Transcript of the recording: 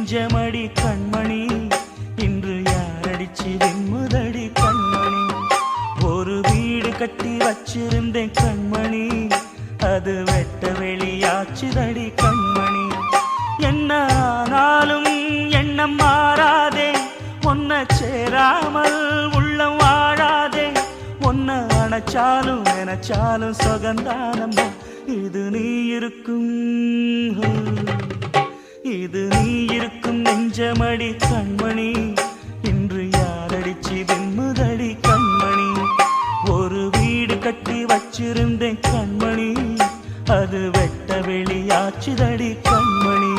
நெஞ்சமடி கண்மணி இன்று யாரடிச்சு வெண்முதடி கண்மணி ஒரு வீடு கட்டி வச்சிருந்தேன் கண்மணி அது வெட்ட வெளியாச்சுதடி கண்மணி என்ன ஆனாலும் எண்ணம் மாறாதே ஒன்ன சேராமல் உள்ளம் வாழாதே ஒன்ன அணைச்சாலும் நினைச்சாலும் சுகந்தானம்மா இது நீ இருக்கும் நெஞ்சமடி கண்மணி இன்று யாரடிச்சு வெண்முதடி கண்மணி ஒரு வீடு கட்டி வச்சிருந்தேன் கண்மணி அது வெட்ட வெளியாச்சுதடி கண்மணி